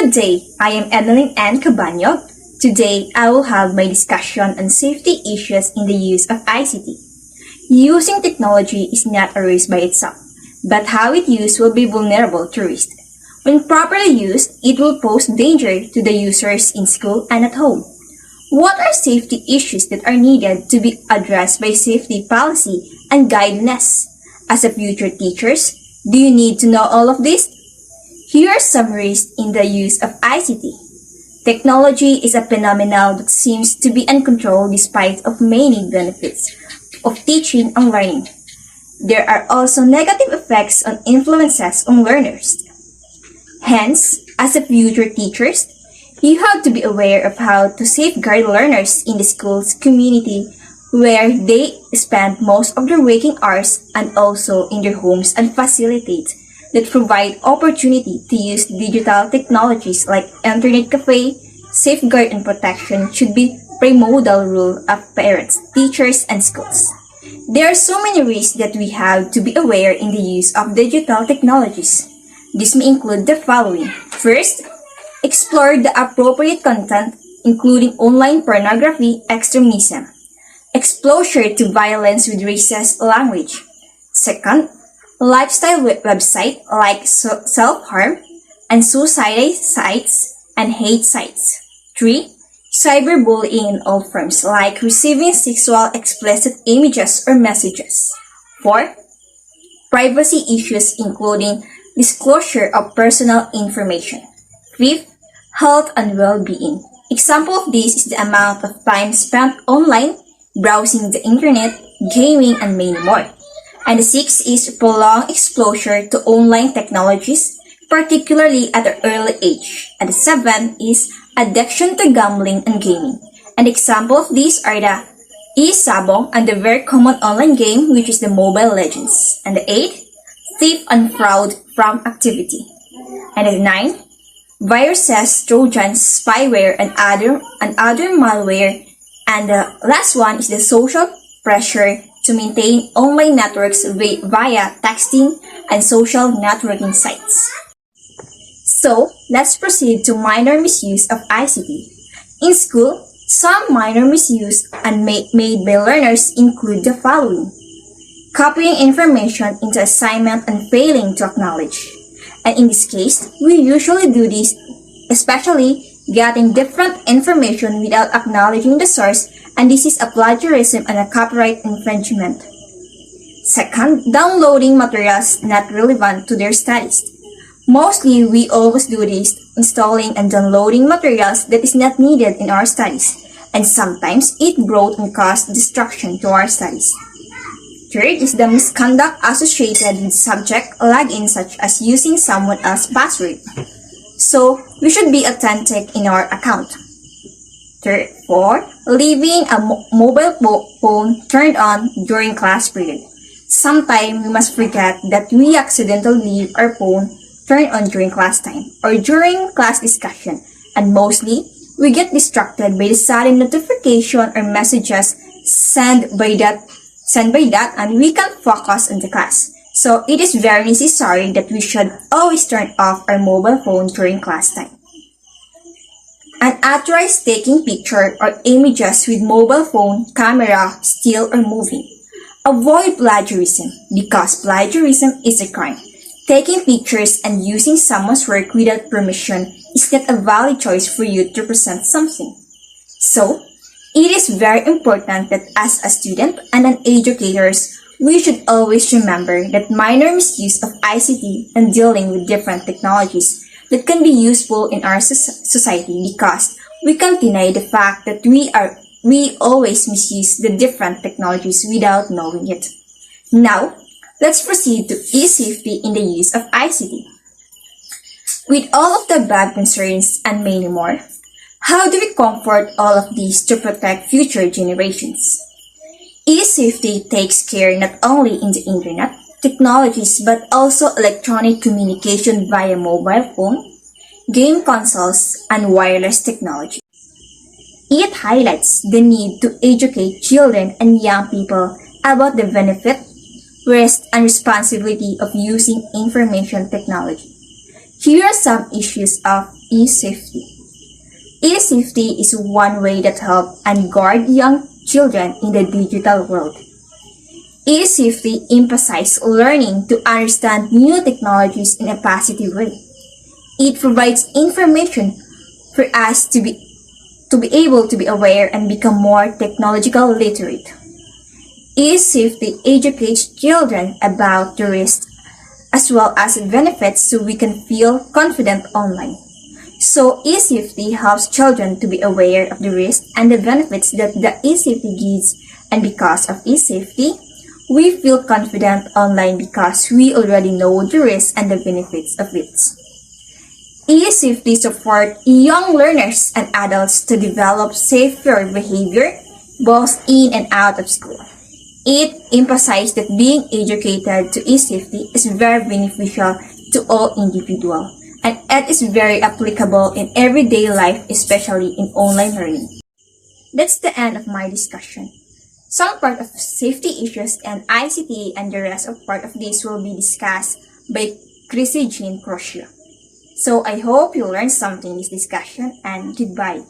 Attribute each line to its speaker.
Speaker 1: Good day, I am Edeline Ann Cabanyo. Today, I will have my discussion on safety issues in the use of ICT. Using technology is not a risk by itself, but how it used will be vulnerable to risk. When properly used, it will pose danger to the users in school and at home. What are safety issues that are needed to be addressed by safety policy and guidance? As a future teachers, do you need to know all of this? Here are some risks in the use of ICT. Technology is a phenomenon that seems to be uncontrolled despite of many benefits of teaching and learning. There are also negative effects and influences on learners. Hence, as a future teachers, you have to be aware of how to safeguard learners in the school's community where they spend most of their waking hours and also in their homes and facilitate that provide opportunity to use digital technologies like internet cafe. Safeguard and protection should be primordial role of parents, teachers, and schools. There are so many risks that we have to be aware in the use of digital technologies. This may include the following. First, explore the appropriate content, including online pornography, extremism, exposure to violence with racist language. Second, lifestyle website like self-harm and suicide sites and hate sites. 3. Cyberbullying in all forms like receiving sexual explicit images or messages. 4. Privacy issues including disclosure of personal information. 5th, health and well-being. Example of this is the amount of time spent online, browsing the internet, gaming, and many more. And the 6th is prolonged exposure to online technologies, particularly at an early age. And the 7th is addiction to gambling and gaming. An example of these are the e-sabong and the very common online game which is the Mobile Legends. And the 8th, thief and fraud from activity. And the 9th, viruses, trojans, spyware, and other malware. And the last one is the social pressure to maintain online networks via texting and social networking sites. So, let's proceed to minor misuse of ICT. In school, some minor misuse and made by learners include the following. Copying information into assignment and failing to acknowledge. And in this case, we usually do this, especially getting different information without acknowledging the source, and this is a plagiarism and a copyright infringement. Second, downloading materials not relevant to their studies. Mostly, we always do this, installing and downloading materials that is not needed in our studies, and sometimes it brought and caused distraction to our studies. Third is the misconduct associated with subject login such as using someone else's password. So, we should be authentic in our account. Fourth, leaving a mobile phone turned on during class period. Sometimes we must forget that we accidentally leave our phone turned on during class time or during class discussion, and mostly we get distracted by the sudden notification or messages sent by that and we can't focus on the class. So it is very necessary that we should always turn off our mobile phone during class time. Unauthorized taking picture or images with mobile phone, camera, still or moving. Avoid plagiarism because plagiarism is a crime. Taking pictures and using someone's work without permission is not a valid choice for you to present something. So, it is very important that as a student and an educators, we should always remember that minor misuse of ICT and dealing with different technologies that can be useful in our society because we can't deny the fact that we always misuse the different technologies without knowing it. Now, let's proceed to e-safety in the use of ICT. With all of the above concerns and many more, how do we comfort all of these to protect future generations? E-safety takes care not only in the internet, technologies but also electronic communication via mobile phone, game consoles, and wireless technology. It highlights the need to educate children and young people about the benefit, risk, and responsibility of using information technology. Here are some issues of e-safety. E-safety is one way that helps and guard young children in the digital world. E-safety emphasizes learning to understand new technologies in a positive way. It provides information for us to be able to be aware and become more technological literate. E-safety educates children about the risks as well as benefits so we can feel confident online. So e-safety helps children to be aware of the risks and the benefits that the e-safety gives, and because of e-safety, we feel confident online because we already know the risks and the benefits of it. E-safety supports young learners and adults to develop safer behavior both in and out of school. It emphasizes that being educated to e-safety is very beneficial to all individuals, and it is very applicable in everyday life, especially in online learning. That's the end of my discussion. Some part of safety issues and ICT and the rest of part of this will be discussed by Chrissy Jean Crocia. So I hope you learned something in this discussion, and goodbye.